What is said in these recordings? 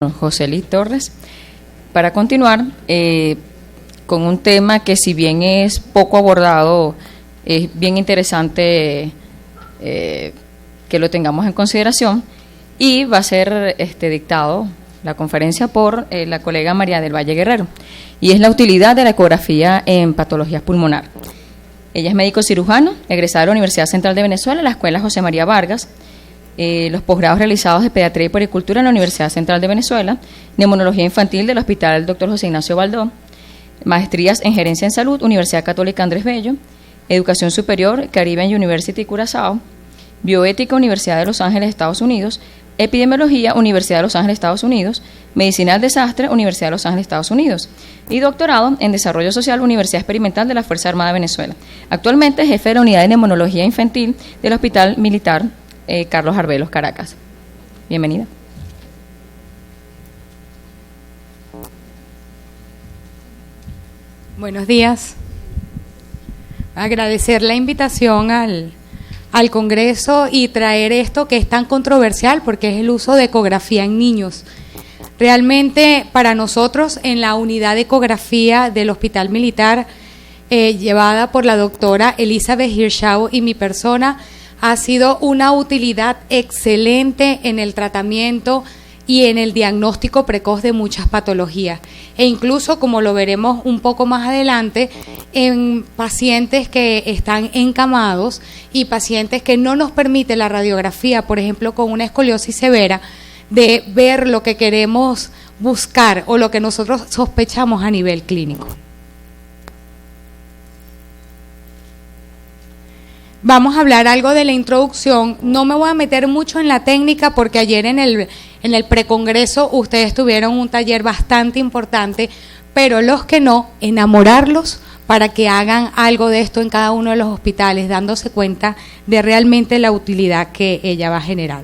José Luis Torres, para continuar con un tema que, si bien es poco abordado, es bien interesante que lo tengamos en consideración, y va a ser dictado la conferencia por la colega María del Valle Guerrero, y es la utilidad de la ecografía en patología pulmonar. Ella es médico cirujano, egresada de la Universidad Central de Venezuela, la Escuela José María Vargas, los posgrados realizados de Pediatría y Puericultura en la Universidad Central de Venezuela, Neumonología Infantil del Hospital Dr. José Ignacio Baldó, maestrías en Gerencia en Salud, Universidad Católica Andrés Bello, Educación Superior, Caribbean University Curazao, Bioética, Universidad de Los Ángeles, Estados Unidos, Epidemiología, Universidad de Los Ángeles, Estados Unidos, Medicina del Desastre, Universidad de Los Ángeles, Estados Unidos, y doctorado en Desarrollo Social, Universidad Experimental de la Fuerza Armada de Venezuela. Actualmente es jefe de la Unidad de Neumonología Infantil del Hospital Militar Carlos Arbelos, Caracas. Bienvenida. Buenos días. Agradecer la invitación al Congreso y traer esto que es tan controversial, porque es el uso de ecografía en niños. Realmente, para nosotros, en la unidad de ecografía del Hospital Militar, llevada por la doctora Elizabeth Hirschau y mi persona, ha sido una utilidad excelente en el tratamiento y en el diagnóstico precoz de muchas patologías, e incluso, como lo veremos un poco más adelante, en pacientes que están encamados y pacientes que no nos permite la radiografía, por ejemplo, con una escoliosis severa, de ver lo que queremos buscar o lo que nosotros sospechamos a nivel clínico. Vamos a hablar algo de la introducción. No me voy a meter mucho en la técnica, porque ayer en el precongreso ustedes tuvieron un taller bastante importante, pero los que no, enamorarlos para que hagan algo de esto en cada uno de los hospitales, dándose cuenta de realmente la utilidad que ella va a generar.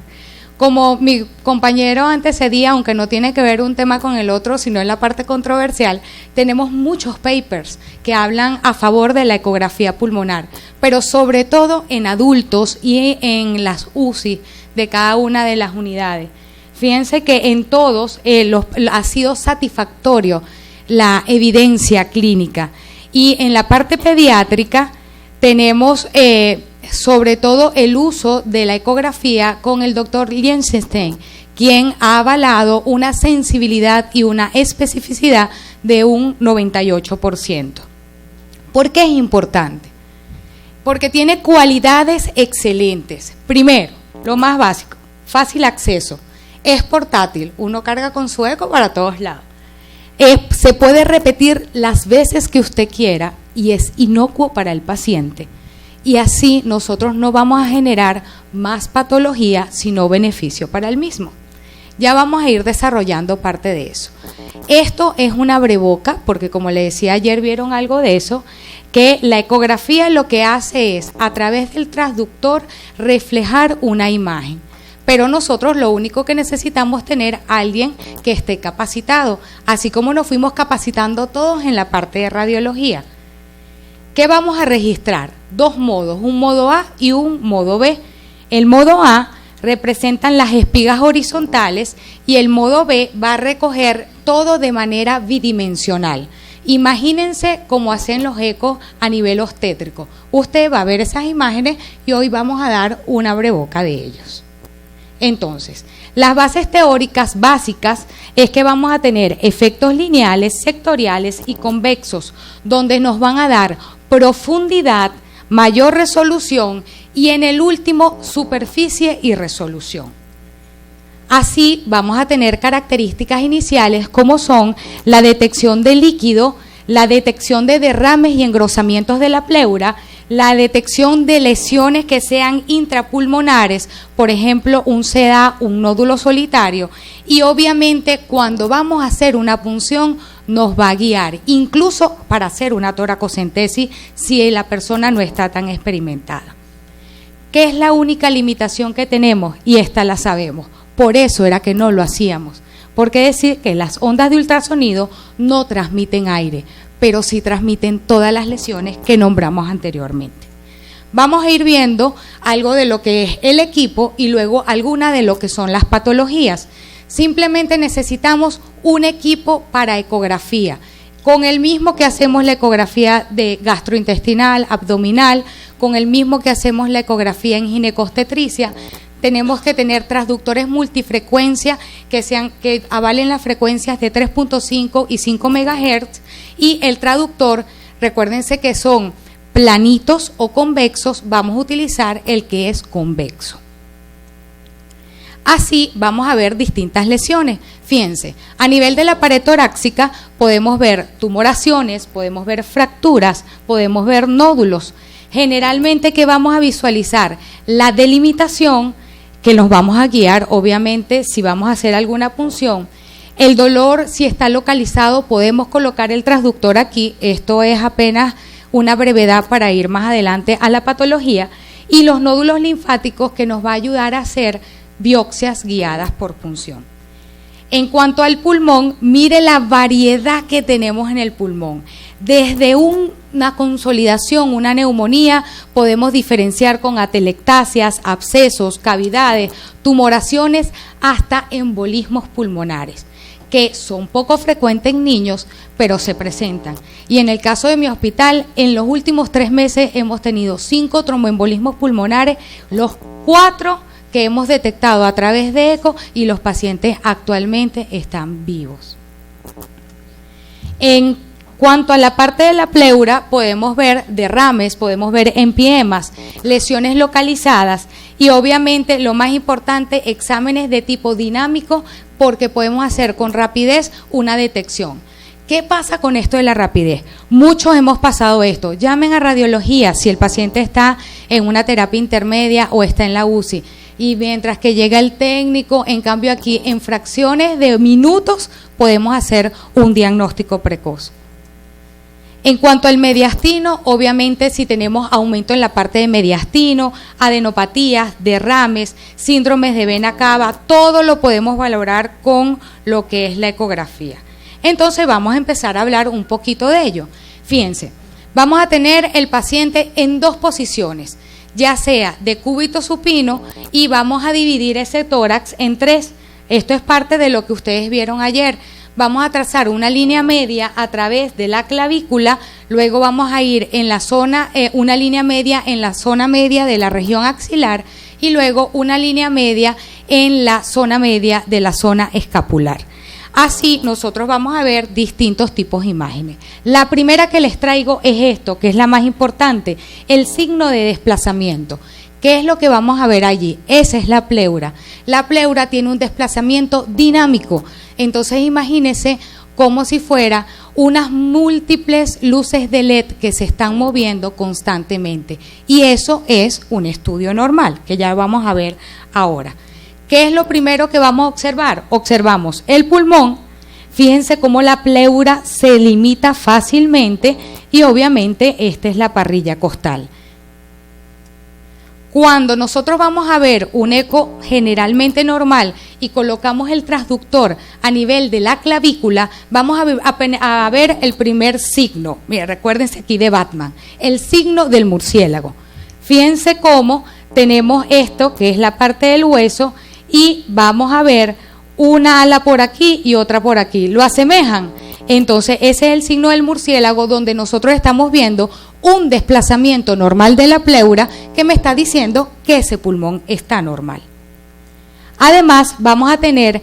Como mi compañero antecedía, aunque no tiene que ver un tema con el otro, sino en la parte controversial, tenemos muchos papers que hablan a favor de la ecografía pulmonar, pero sobre todo en adultos y en las UCI de cada una de las unidades. Fíjense que en todos ha sido satisfactorio la evidencia clínica, y en la parte pediátrica tenemos sobre todo el uso de la ecografía con el doctor Liechtenstein, quien ha avalado una sensibilidad y una especificidad de un 98%. ¿Por qué es importante? Porque tiene cualidades excelentes. Primero, lo más básico, fácil acceso, es portátil, uno carga con su eco para todos lados. Se puede repetir las veces que usted quiera y es inocuo para el paciente. Y así nosotros no vamos a generar más patología, sino beneficio para el mismo. Ya vamos a ir desarrollando parte de eso. Esto es un abreboca, porque como le decía ayer, vieron algo de eso, que la ecografía lo que hace es, a través del transductor, reflejar una imagen. Pero nosotros lo único que necesitamos es tener a alguien que esté capacitado, así como nos fuimos capacitando todos en la parte de radiología. ¿Qué vamos a registrar? Dos modos, un modo A y un modo B. El modo A representan las espigas horizontales y el modo B va a recoger todo de manera bidimensional. Imagínense cómo hacen los ecos a nivel obstétrico. Usted va a ver esas imágenes y hoy vamos a dar un abreboca de ellos. Entonces, las bases teóricas básicas es que vamos a tener efectos lineales, sectoriales y convexos, donde nos van a dar profundidad, mayor resolución y en el último superficie y resolución. Así vamos a tener características iniciales como son la detección de líquido, la detección de derrames y engrosamientos de la pleura, la detección de lesiones que sean intrapulmonares, por ejemplo un CDA, un nódulo solitario, y obviamente cuando vamos a hacer una punción nos va a guiar, incluso para hacer una toracocentesis si la persona no está tan experimentada. ¿Qué es la única limitación que tenemos? Y esta la sabemos, por eso era que no lo hacíamos, porque decir que las ondas de ultrasonido no transmiten aire, pero sí transmiten todas las lesiones que nombramos anteriormente. Vamos a ir viendo algo de lo que es el equipo y luego alguna de lo que son las patologías. Simplemente necesitamos un equipo para ecografía, con el mismo que hacemos la ecografía de gastrointestinal, abdominal, con el mismo que hacemos la ecografía en ginecobstetricia. Tenemos que tener transductores multifrecuencia que avalen las frecuencias de 3.5 y 5 MHz, y el traductor, recuérdense que son planitos o convexos, vamos a utilizar el que es convexo. Así vamos a ver distintas lesiones. Fíjense, a nivel de la pared torácica podemos ver tumoraciones, podemos ver fracturas, podemos ver nódulos. Generalmente, ¿qué vamos a visualizar? La delimitación, que nos vamos a guiar, obviamente, si vamos a hacer alguna punción. El dolor, si está localizado, podemos colocar el transductor aquí. Esto es apenas una brevedad para ir más adelante a la patología. Y los nódulos linfáticos, que nos va a ayudar a hacer biopsias guiadas por punción. En cuanto al pulmón, mire la variedad que tenemos en el pulmón. Desde una consolidación, una neumonía, podemos diferenciar con atelectasias, abscesos, cavidades, tumoraciones, hasta embolismos pulmonares, que son poco frecuentes en niños, pero se presentan. Y en el caso de mi hospital, en los últimos 3 meses hemos tenido 5 tromboembolismos pulmonares, los 4 que hemos detectado a través de eco, y los pacientes actualmente están vivos. En cuanto a la parte de la pleura, podemos ver derrames, podemos ver empiemas, lesiones localizadas y obviamente lo más importante, exámenes de tipo dinámico, porque podemos hacer con rapidez una detección. ¿Qué pasa con esto de la rapidez? Muchos hemos pasado esto. Llamen a radiología si el paciente está en una terapia intermedia o está en la UCI. Y mientras que llega el técnico, en cambio aquí en fracciones de minutos podemos hacer un diagnóstico precoz. En cuanto al mediastino, obviamente si tenemos aumento en la parte de mediastino, adenopatías, derrames, síndromes de vena cava, todo lo podemos valorar con lo que es la ecografía. Entonces vamos a empezar a hablar un poquito de ello. Fíjense, vamos a tener el paciente en 2 posiciones, ya sea de cúbito supino, y vamos a dividir ese tórax en 3. Esto es parte de lo que ustedes vieron ayer. Vamos a trazar una línea media a través de la clavícula, luego vamos a ir en la zona, una línea media en la zona media de la región axilar, y luego una línea media en la zona media de la zona escapular. Así nosotros vamos a ver distintos tipos de imágenes. La primera que les traigo es esto, que es la más importante, el signo de desplazamiento. ¿Qué es lo que vamos a ver allí? Esa es la pleura. La pleura tiene un desplazamiento dinámico. Entonces imagínense como si fuera unas múltiples luces de LED que se están moviendo constantemente. Y eso es un estudio normal, que ya vamos a ver ahora. ¿Qué es lo primero que vamos a observar? Observamos el pulmón. Fíjense cómo la pleura se limita fácilmente y obviamente esta es la parrilla costal. Cuando nosotros vamos a ver un eco generalmente normal y colocamos el transductor a nivel de la clavícula, vamos a ver el primer signo. Mira, recuérdense aquí de Batman, el signo del murciélago. Fíjense cómo tenemos esto, que es la parte del hueso, y vamos a ver una ala por aquí y otra por aquí. ¿Lo asemejan? Entonces ese es el signo del murciélago, donde nosotros estamos viendo un desplazamiento normal de la pleura que me está diciendo que ese pulmón está normal. Además vamos a tener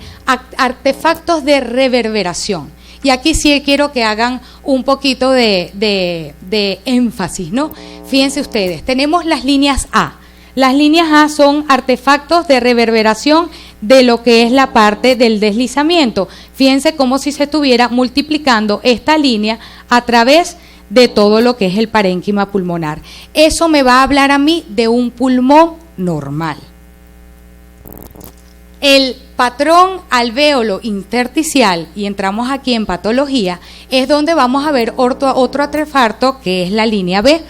artefactos de reverberación, y aquí sí quiero que hagan un poquito de énfasis, ¿no? Fíjense ustedes, tenemos las líneas A. Las líneas A son artefactos de reverberación de lo que es la parte del deslizamiento. Fíjense como si se estuviera multiplicando esta línea a través de todo lo que es el parénquima pulmonar. Eso me va a hablar a mí de un pulmón normal. El patrón alvéolo intersticial, y entramos aquí en patología, es donde vamos a ver otro artefacto, que es la línea B.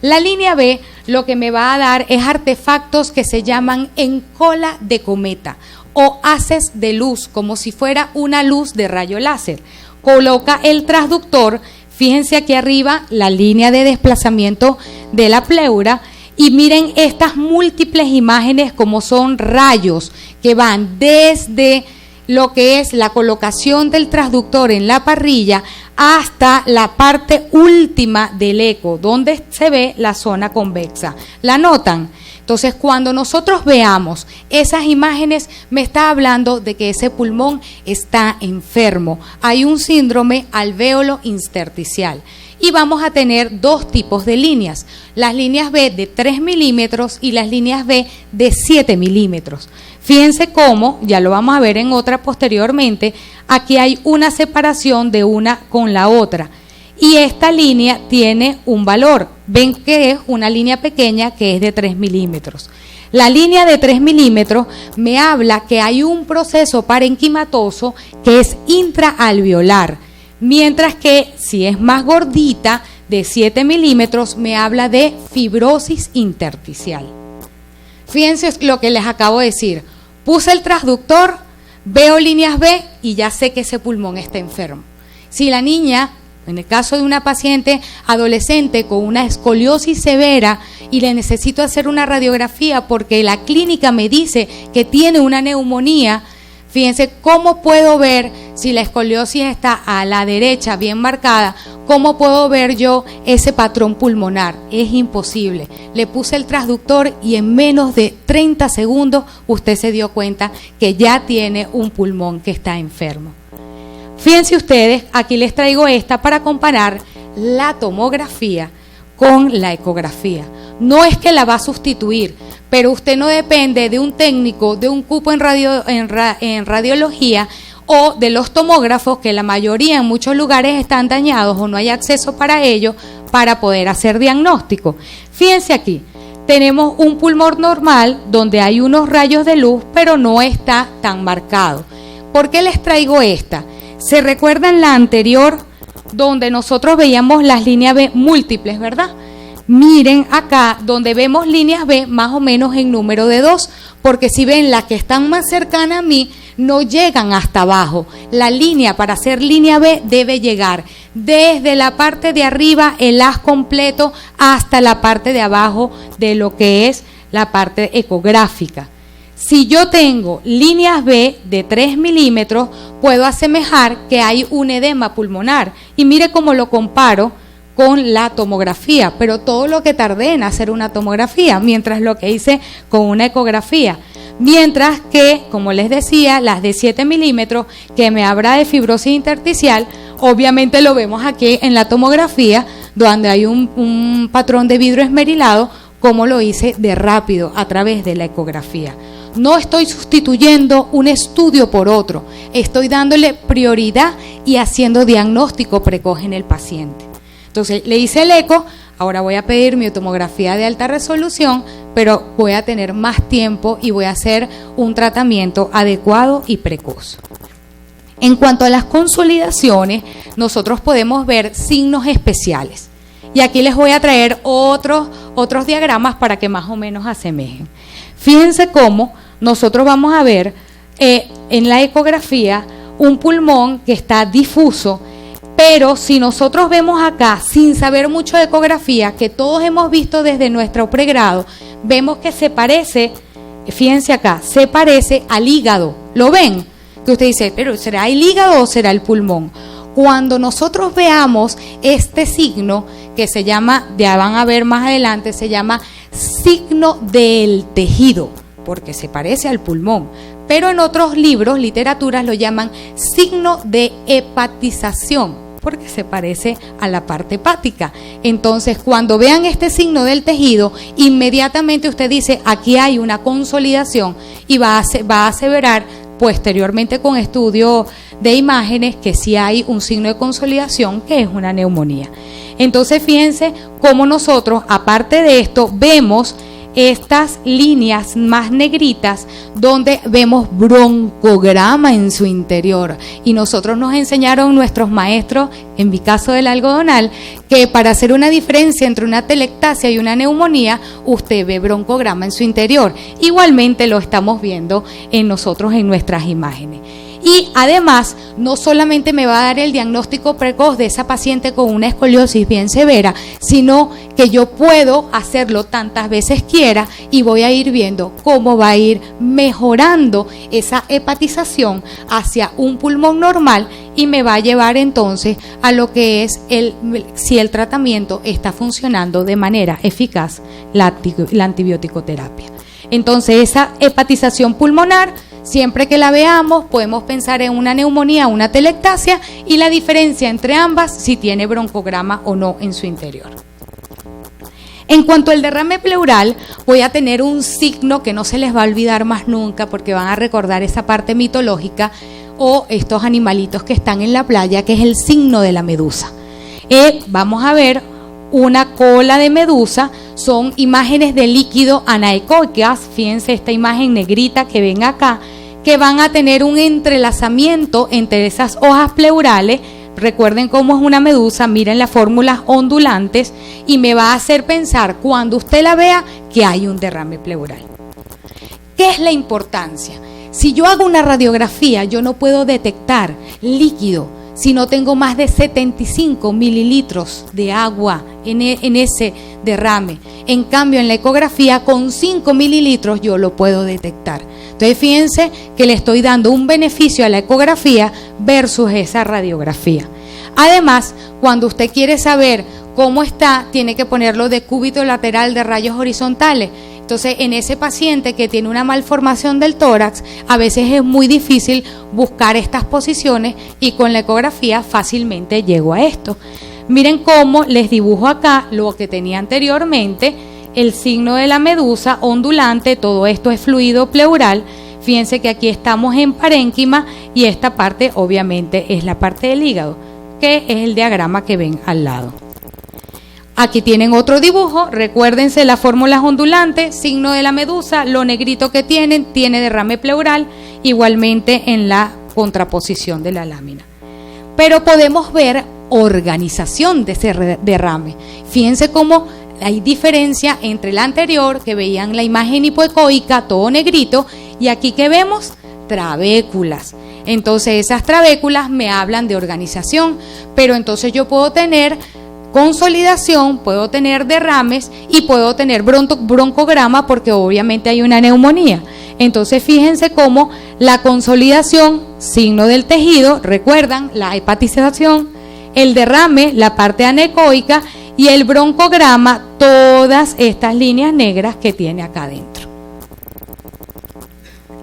La línea B lo que me va a dar es artefactos que se llaman en cola de cometa o haces de luz, como si fuera una luz de rayo láser. Coloca el transductor, fíjense aquí arriba la línea de desplazamiento de la pleura, y miren estas múltiples imágenes como son rayos que van desde lo que es la colocación del transductor en la parrilla hasta la parte última del eco, donde se ve la zona convexa. ¿La notan? Entonces, cuando nosotros veamos esas imágenes, me está hablando de que ese pulmón está enfermo. Hay un síndrome alvéolo intersticial. Y vamos a tener dos tipos de líneas, las líneas B de 3 milímetros y las líneas B de 7 milímetros. Fíjense cómo, ya lo vamos a ver en otra posteriormente, aquí hay una separación de una con la otra. Y esta línea tiene un valor, ven que es una línea pequeña que es de 3 milímetros. La línea de 3 milímetros me habla que hay un proceso parenquimatoso que es intraalveolar, mientras que si es más gordita, de 7 milímetros, me habla de fibrosis intersticial. Fíjense lo que les acabo de decir, puse el transductor, veo líneas B y ya sé que ese pulmón está enfermo. Si la niña, en el caso de una paciente adolescente con una escoliosis severa y le necesito hacer una radiografía porque la clínica me dice que tiene una neumonía, fíjense cómo puedo ver si la escoliosis está a la derecha bien marcada, cómo puedo ver yo ese patrón pulmonar. Es imposible. Le puse el transductor y en menos de 30 segundos usted se dio cuenta que ya tiene un pulmón que está enfermo. Fíjense ustedes, aquí les traigo esta para comparar la tomografía con la ecografía. No es que la va a sustituir, pero usted no depende de un técnico, de un cupo en radiología o de los tomógrafos, que la mayoría en muchos lugares están dañados o no hay acceso para ello, para poder hacer diagnóstico. Fíjense aquí, tenemos un pulmón normal donde hay unos rayos de luz, pero no está tan marcado. ¿Por qué les traigo esta? ¿Se recuerdan la anterior donde nosotros veíamos las líneas B múltiples, verdad? Miren acá donde vemos líneas B más o menos en número de 2, porque si ven las que están más cercanas a mí no llegan hasta abajo. La línea para hacer línea B debe llegar desde la parte de arriba, el haz completo, hasta la parte de abajo de lo que es la parte ecográfica. Si yo tengo líneas B de 3 milímetros, puedo asemejar que hay un edema pulmonar. Y mire cómo lo comparo con la tomografía, pero todo lo que tardé en hacer una tomografía, mientras lo que hice con una ecografía. Mientras que, como les decía, las de 7 milímetros, que me habla de fibrosis intersticial, obviamente lo vemos aquí en la tomografía, donde hay un patrón de vidrio esmerilado, como lo hice de rápido a través de la ecografía. No estoy sustituyendo un estudio por otro, estoy dándole prioridad y haciendo diagnóstico precoz en el paciente. Entonces, le hice el eco, ahora voy a pedir mi tomografía de alta resolución, pero voy a tener más tiempo y voy a hacer un tratamiento adecuado y precoz. En cuanto a las consolidaciones, nosotros podemos ver signos especiales. Y aquí les voy a traer otros diagramas para que más o menos asemejen. Fíjense cómo nosotros vamos a ver en la ecografía un pulmón que está difuso, pero si nosotros vemos acá, sin saber mucho de ecografía, que todos hemos visto desde nuestro pregrado, vemos que se parece, fíjense acá, se parece al hígado. ¿Lo ven? Que usted dice, pero ¿será el hígado o será el pulmón? Cuando nosotros veamos este signo, que se llama, ya van a ver más adelante, se llama signo del tejido, porque se parece al pulmón. Pero en otros libros, literaturas, lo llaman signo de hepatización, porque se parece a la parte hepática. Entonces, cuando vean este signo del tejido, inmediatamente usted dice, aquí hay una consolidación, y va a aseverar posteriormente con estudio de imágenes que sí hay un signo de consolidación, que es una neumonía. Entonces, fíjense cómo nosotros, aparte de esto, vemos estas líneas más negritas donde vemos broncograma en su interior, y nosotros nos enseñaron nuestros maestros, en mi caso del algodonal, que para hacer una diferencia entre una telectasia y una neumonía, usted ve broncograma en su interior. Igualmente lo estamos viendo en nosotros en nuestras imágenes. Y además, no solamente me va a dar el diagnóstico precoz de esa paciente con una escoliosis bien severa, sino que yo puedo hacerlo tantas veces quiera y voy a ir viendo cómo va a ir mejorando esa hepatización hacia un pulmón normal y me va a llevar entonces a lo que es si el tratamiento está funcionando de manera eficaz, la antibiótico-terapia. Entonces, esa hepatización pulmonar, siempre que la veamos, podemos pensar en una neumonía, una telectasia, y la diferencia entre ambas, si tiene broncograma o no en su interior. En cuanto al derrame pleural, voy a tener un signo que no se les va a olvidar más nunca, porque van a recordar esa parte mitológica o estos animalitos que están en la playa, que es el signo de la medusa. Vamos a ver una cola de medusa, son imágenes de líquido anaecoicas, fíjense esta imagen negrita que ven acá, que van a tener un entrelazamiento entre esas hojas pleurales. Recuerden cómo es una medusa, miren las fórmulas ondulantes y me va a hacer pensar cuando usted la vea que hay un derrame pleural. ¿Qué es la importancia? Si yo hago una radiografía, yo no puedo detectar líquido si no tengo más de 75 mililitros de agua en ese derrame. En cambio, en la ecografía, con 5 mililitros yo lo puedo detectar. Entonces, fíjense que le estoy dando un beneficio a la ecografía versus esa radiografía. Además, cuando usted quiere saber cómo está, tiene que ponerlo de cúbito lateral de rayos horizontales. Entonces, en ese paciente que tiene una malformación del tórax, a veces es muy difícil buscar estas posiciones y con la ecografía fácilmente llego a esto. Miren cómo les dibujo acá lo que tenía anteriormente, el signo de la medusa ondulante, todo esto es fluido pleural. Fíjense que aquí estamos en parénquima y esta parte obviamente es la parte del hígado, que es el diagrama que ven al lado. Aquí tienen otro dibujo, recuérdense las fórmulas ondulantes, signo de la medusa, lo negrito que tiene derrame pleural, igualmente en la contraposición de la lámina. Pero podemos ver organización de ese derrame. Fíjense cómo hay diferencia entre la anterior, que veían la imagen hipoecoica, todo negrito, y aquí que vemos trabéculas. Entonces esas trabéculas me hablan de organización, pero entonces yo puedo tener consolidación, puedo tener derrames y puedo tener broncograma porque obviamente hay una neumonía. Entonces fíjense cómo la consolidación, signo del tejido, recuerdan la hepatización, el derrame, la parte anecoica y el broncograma, todas estas líneas negras que tiene acá adentro.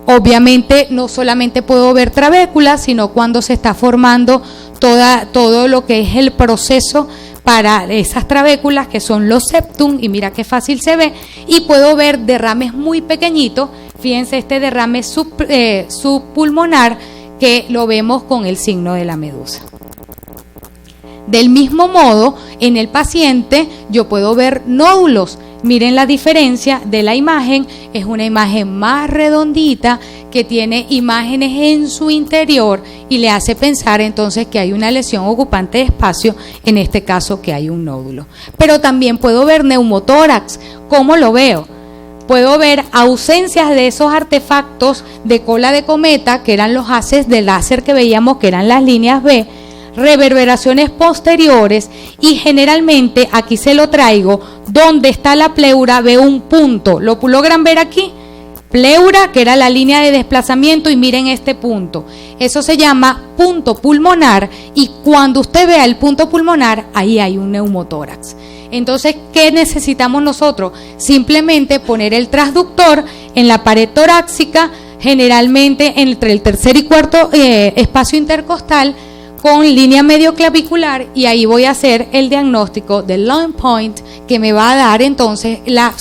Obviamente no solamente puedo ver trabéculas, sino cuando se está formando todo lo que es el proceso para esas trabéculas que son los septum, y mira qué fácil se ve, y puedo ver derrames muy pequeñitos. Fíjense este derrame subpulmonar que lo vemos con el signo de la medusa. Del mismo modo, en el paciente yo puedo ver nódulos. Miren la diferencia de la imagen, es una imagen más redondita que tiene imágenes en su interior y le hace pensar entonces que hay una lesión ocupante de espacio, en este caso que hay un nódulo. Pero también puedo ver neumotórax. ¿Cómo lo veo? Puedo ver ausencias de esos artefactos de cola de cometa, que eran los haces de láser que veíamos, que eran las líneas B, reverberaciones posteriores, y generalmente aquí se lo traigo, donde está la pleura veo un punto, ¿lo logran ver aquí? Pleura, que era la línea de desplazamiento, y miren este punto, eso se llama punto pulmonar, y cuando usted vea el punto pulmonar, ahí hay un neumotórax. Entonces, ¿qué necesitamos nosotros? Simplemente poner el transductor en la pared torácica, generalmente entre el tercer y cuarto espacio intercostal, con línea medio clavicular, y ahí voy a hacer el diagnóstico del long point, que me va a dar entonces la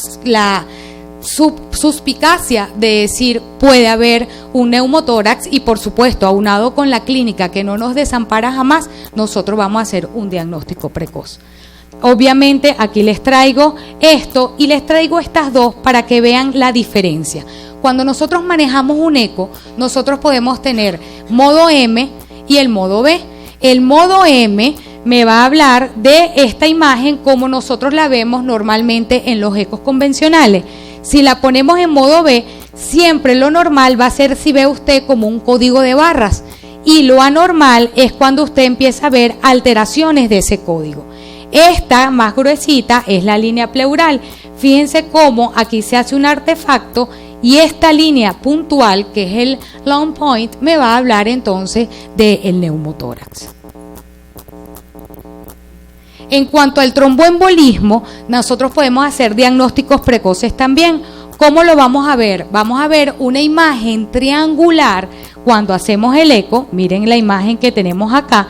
suspicacia de decir puede haber un neumotórax, y por supuesto aunado con la clínica que no nos desampara jamás, nosotros vamos a hacer un diagnóstico precoz. Obviamente aquí les traigo esto y les traigo estas dos para que vean la diferencia. Cuando nosotros manejamos un eco, nosotros podemos tener modo M y el modo B. El modo M me va a hablar de esta imagen como nosotros la vemos normalmente en los ecos convencionales. Si la ponemos en modo B, siempre lo normal va a ser si ve usted como un código de barras, y lo anormal es cuando usted empieza a ver alteraciones de ese código. Esta más gruesita es la línea pleural. Fíjense cómo aquí se hace un artefacto y esta línea puntual, que es el long point, me va a hablar entonces del neumotórax. En cuanto al tromboembolismo, nosotros podemos hacer diagnósticos precoces también. ¿Cómo lo vamos a ver? Vamos a ver una imagen triangular cuando hacemos el eco. Miren la imagen que tenemos acá,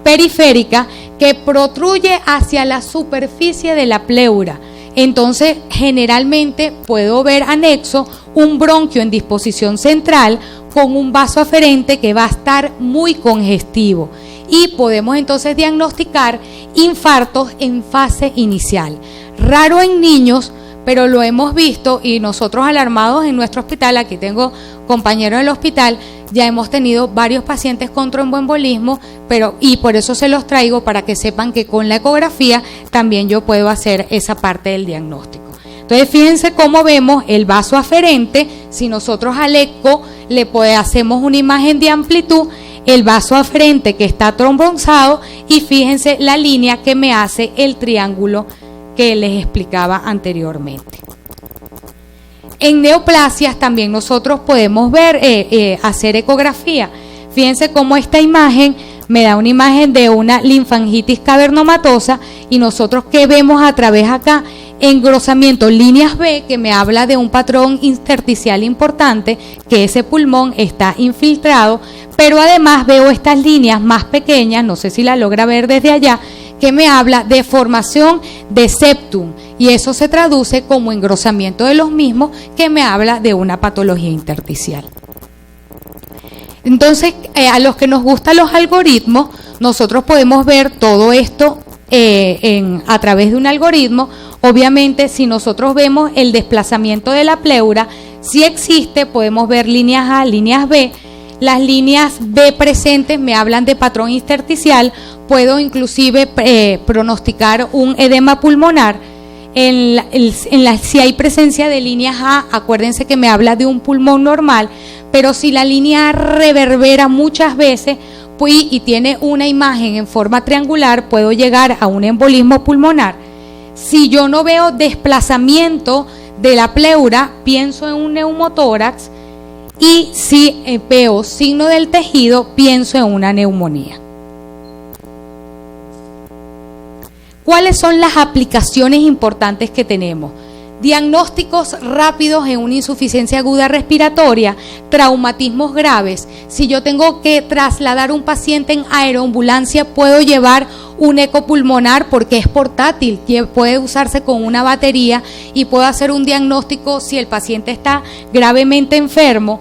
periférica, que protruye hacia la superficie de la pleura. Entonces, generalmente puedo ver anexo un bronquio en disposición central con un vaso aferente que va a estar muy congestivo. Y podemos entonces diagnosticar infartos en fase inicial. Raro en niños, pero lo hemos visto y nosotros alarmados en nuestro hospital, aquí tengo compañeros del hospital, ya hemos tenido varios pacientes con tromboembolismo, y por eso se los traigo para que sepan que con la ecografía también yo puedo hacer esa parte del diagnóstico. Entonces fíjense cómo vemos el vaso aferente. Si nosotros al eco hacemos una imagen de amplitud, el vaso aferente que está trombonizado, y fíjense la línea que me hace el triángulo que les explicaba anteriormente. En neoplasias también nosotros podemos ver, hacer ecografía. Fíjense cómo esta imagen me da una imagen de una linfangitis cavernomatosa, y nosotros ¿qué vemos a través acá? Engrosamiento líneas B, que me habla de un patrón intersticial importante, que ese pulmón está infiltrado, pero además veo estas líneas más pequeñas, no sé si la logra ver desde allá, que me habla de formación de septum, y eso se traduce como engrosamiento de los mismos, que me habla de una patología intersticial. Entonces, a los que nos gustan los algoritmos, nosotros podemos ver todo esto a través de un algoritmo. Obviamente, si nosotros vemos el desplazamiento de la pleura, si existe, podemos ver líneas A, líneas B. Las líneas B presentes me hablan de patrón intersticial. Puedo inclusive pronosticar un edema pulmonar. Si hay presencia de líneas A, acuérdense que me habla de un pulmón normal, pero si la línea A reverbera muchas veces y tiene una imagen en forma triangular, puedo llegar a un embolismo pulmonar. Si yo no veo desplazamiento de la pleura, pienso en un neumotórax, y si veo signo del tejido, pienso en una neumonía. ¿Cuáles son las aplicaciones importantes que tenemos? Diagnósticos rápidos en una insuficiencia aguda respiratoria, traumatismos graves. Si yo tengo que trasladar un paciente en aeroambulancia, puedo llevar un ecopulmonar porque es portátil, que puede usarse con una batería, y puedo hacer un diagnóstico si el paciente está gravemente enfermo.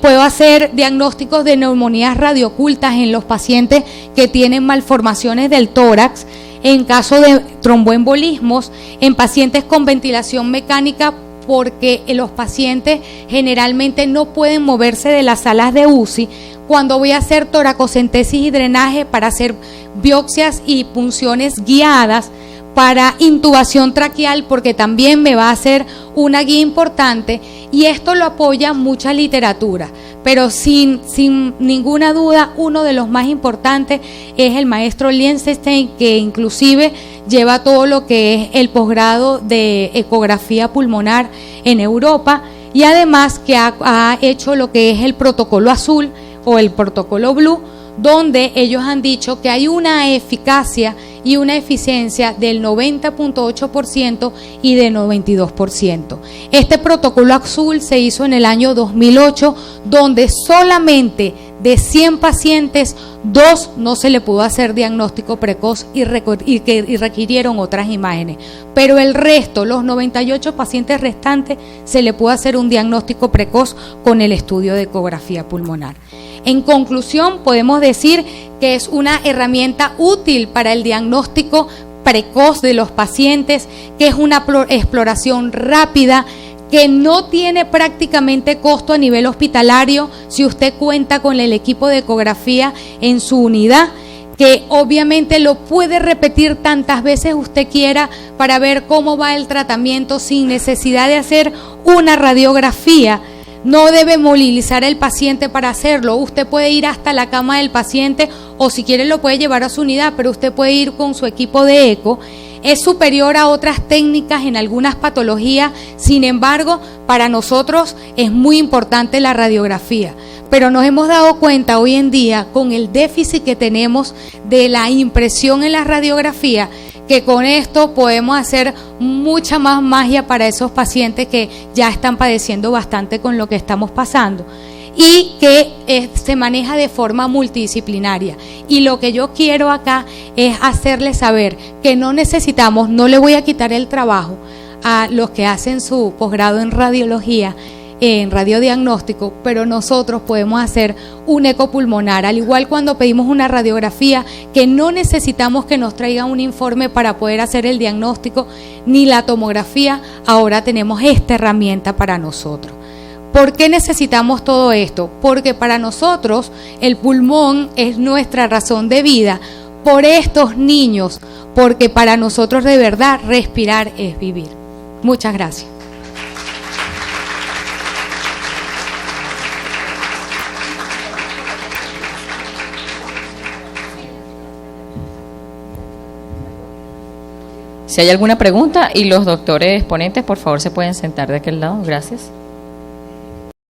Puedo hacer diagnósticos de neumonías radioocultas en los pacientes que tienen malformaciones del tórax. En caso de tromboembolismos, en pacientes con ventilación mecánica, porque los pacientes generalmente no pueden moverse de las salas de UCI. Cuando voy a hacer toracocentesis y drenaje para hacer biopsias y punciones guiadas, para intubación traqueal, porque también me va a hacer una guía importante, y esto lo apoya mucha literatura, pero sin ninguna duda uno de los más importantes es el maestro Liechtenstein, que inclusive lleva todo lo que es el posgrado de ecografía pulmonar en Europa, y además que ha hecho lo que es el protocolo azul o el protocolo blue, donde ellos han dicho que hay una eficacia y una eficiencia del 90.8% y de 92%. Este protocolo azul se hizo en el año 2008, donde solamente de 100 pacientes, 2 no se le pudo hacer diagnóstico precoz y requirieron otras imágenes. Pero el resto, los 98 pacientes restantes, se le pudo hacer un diagnóstico precoz con el estudio de ecografía pulmonar. En conclusión, podemos decir que es una herramienta útil para el diagnóstico precoz de los pacientes, que es una exploración rápida, que no tiene prácticamente costo a nivel hospitalario si usted cuenta con el equipo de ecografía en su unidad, que obviamente lo puede repetir tantas veces usted quiera para ver cómo va el tratamiento sin necesidad de hacer una radiografía. No debe movilizar el paciente para hacerlo. Usted puede ir hasta la cama del paciente o si quiere lo puede llevar a su unidad, pero usted puede ir con su equipo de eco. Es superior a otras técnicas en algunas patologías, sin embargo, para nosotros es muy importante la radiografía. Pero nos hemos dado cuenta hoy en día, con el déficit que tenemos de la impresión en la radiografía, que con esto podemos hacer mucha más magia para esos pacientes que ya están padeciendo bastante con lo que estamos pasando y que se maneja de forma multidisciplinaria. Y lo que yo quiero acá es hacerles saber que no necesitamos, no le voy a quitar el trabajo a los que hacen su posgrado en radiología, en radiodiagnóstico, pero nosotros podemos hacer un eco pulmonar, al igual cuando pedimos una radiografía, que no necesitamos que nos traigan un informe para poder hacer el diagnóstico, ni la tomografía, ahora tenemos esta herramienta para nosotros. ¿Por qué necesitamos todo esto? Porque para nosotros el pulmón es nuestra razón de vida, por estos niños, porque para nosotros de verdad respirar es vivir. Muchas gracias. Si hay alguna pregunta, y los doctores ponentes, por favor, se pueden sentar de aquel lado. Gracias.